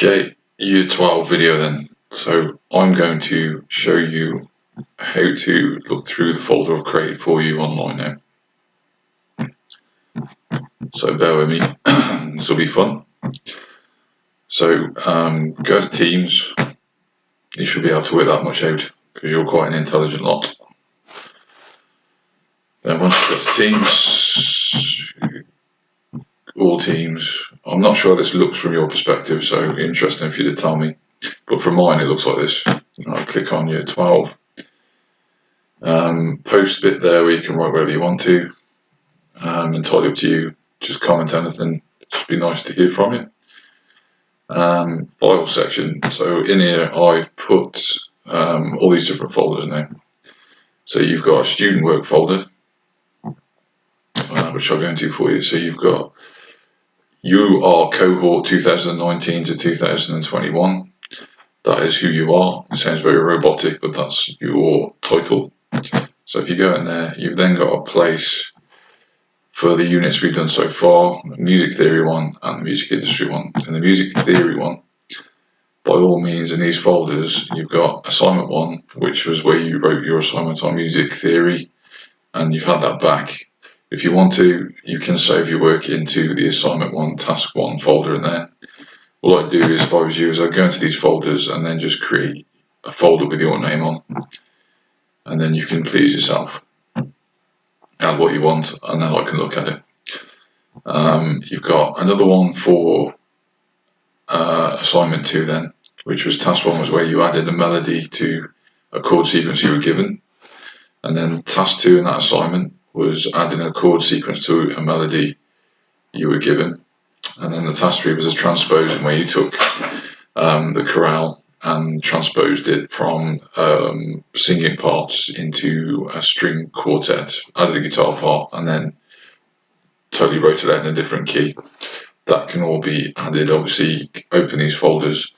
Okay, Year 12 video then. So I'm going to show you how to look through the folder I've created for you online now. So bear with me, this will be fun. So go to Teams. You should be able to work that much out because you're quite an intelligent lot. Then once you go to Teams, all Teams. I'm not sure how this looks from your perspective, so interesting if you did tell me. But from mine it looks like this. I'll click on Year 12. Post bit there where you can write whatever you want to. Entirely up to you. Just comment anything. It'd be nice to hear from you. File section. So in here I've put all these different folders now. So you've got a student work folder, which I'll go into for you. So you've got you are cohort 2019 to 2021. That is who you are. It sounds very robotic, but that's your title. So if you go in there, you've then got a place for the units we've done so far, the music theory one and the music industry one. In the music theory one, by all means, in these folders, you've got assignment 1, which was where you wrote your assignment on music theory, and you've had that back. If you want to, you can save your work into the assignment 1, task 1 folder in there. What I'd do is, if I was you, is I'd go into these folders and then just create a folder with your name on, and then you can please yourself. Add what you want, and then I can look at it. You've got another one for assignment 2 then, which was task 1 was where you added a melody to a chord sequence you were given, and then task 2 in that assignment was adding a chord sequence to a melody you were given, and then the task 3 was a transposing where you took the chorale and transposed it from singing parts into a string quartet, added a guitar part, and then totally wrote it out in a different key. That can all be added. Obviously, open these folders,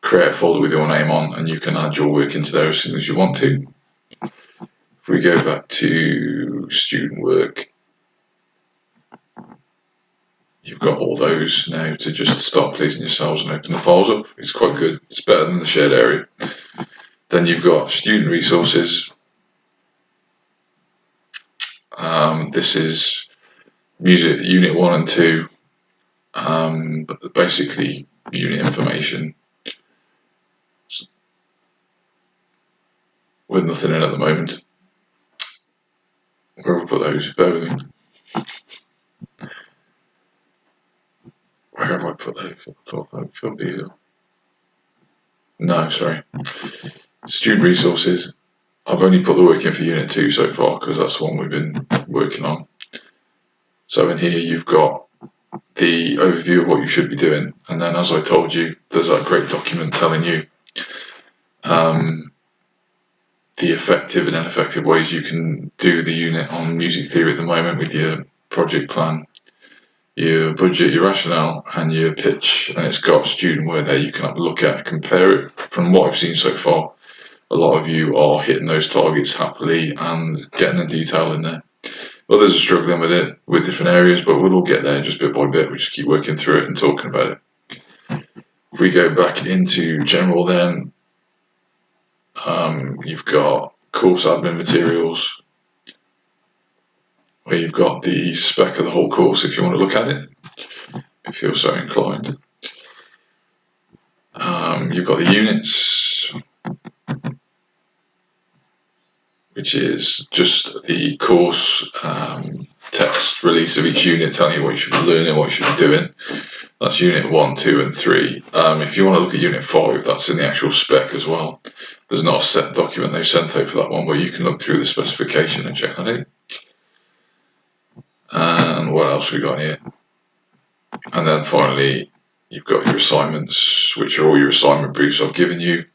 create a folder with your name on, and you can add your work into there as soon as you want to. If we go back to student work, you've got all those now to just start pleasing yourselves and open the files up. It's quite good. It's better than the shared area. Then you've got student resources. This is music unit 1 and 2, but basically unit information with nothing in at the moment. Where have I put those? Bear with me. Where have I put those? I thought I filled these up. No, sorry. Student resources. I've only put the work in for Unit 2 so far because that's the one we've been working on. So in here you've got the overview of what you should be doing, and then as I told you, there's that great document telling you the effective and ineffective ways you can do the unit on music theory at the moment with your project plan, your budget, your rationale, and your pitch, and it's got student work there you can have a look at and compare it. From what I've seen so far, a lot of you are hitting those targets happily and getting the detail in there. Others are struggling with it with different areas, but we'll all get there just bit by bit. We just keep working through it and talking about it. If we go back into general then, you've got course admin materials, where you've got the spec of the whole course if you want to look at it, if you're so inclined. You've got the units, which is just the course text release of each unit telling you what you should be learning, what you should be doing. That's unit 1, 2 and 3. If you want to look at unit 5, that's in the actual spec as well. There's not a set document they've sent out for that one, but you can look through the specification and check that out. And what else we got here? And then finally, you've got your assignments, which are all your assignment briefs I've given you.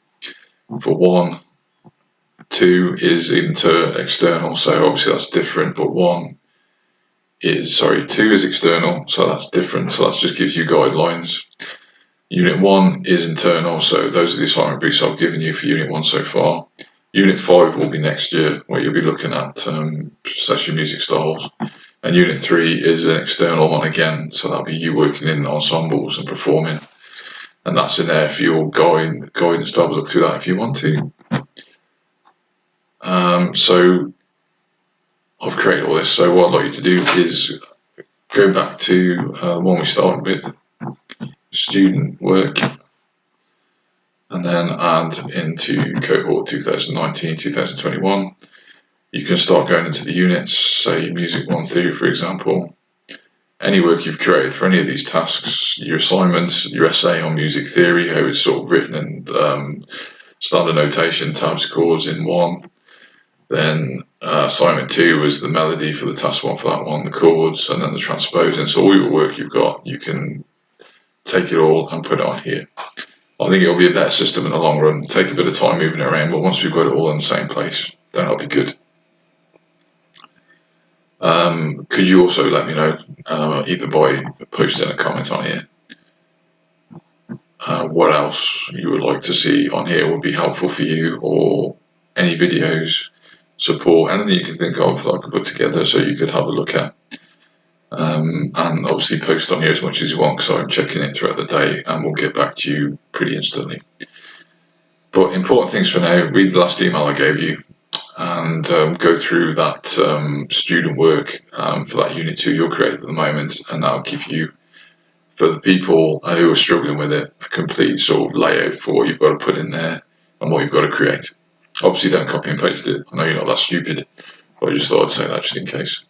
For 1, 2 is external, so obviously that's different, but 2 is external, so that's different, so that just gives you guidelines. Unit 1 is internal, so those are the assignment briefs I've given you for Unit 1 so far. Unit 5 will be next year, where you'll be looking at session music styles. And Unit 3 is an external one again, so that'll be you working in ensembles and performing. and that's in there for your guidance to have a look through that if you want to. So I've created all this, so what I'd like you to do is go back to the one we started with, student work, and then add into cohort 2019-2021. You can start going into the units, say music 1 through, for example. Any work you've created for any of these tasks, your assignments, your essay on music theory, how it's sort of written in standard notation, tabs, chords in one. Then assignment 2 was the melody for the task 1 for that one, the chords, and then the transposing. So all your work you've got, you can take it all and put it on here. I think it'll be a better system in the long run. Take a bit of time moving it around, but once we've got it all in the same place, then it'll be good. Could you also let me know, either by posting a comment on here, what else you would like to see on here would be helpful for you, or any videos, support, anything you can think of that I could put together so you could have a look at. And obviously post on here as much as you want, because I'm checking it throughout the day and we'll get back to you pretty instantly. But important things for now: read the last email I gave you and go through that student work for that Unit 2 you're creating at the moment, and that'll give you, for the people who are struggling with it, a complete sort of layout for what you've got to put in there and what you've got to create. Obviously don't copy and paste it, I know you're not that stupid, but I just thought I'd say that just in case.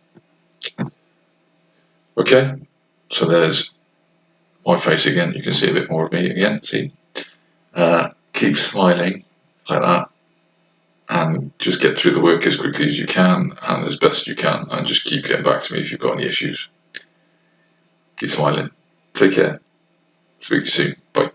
Okay, so there's my face again, you can see a bit more of me again, see? Keep smiling like that, and just get through the work as quickly as you can and as best you can, and just keep getting back to me if you've got any issues. Keep smiling. Take care. Speak to you soon. Bye.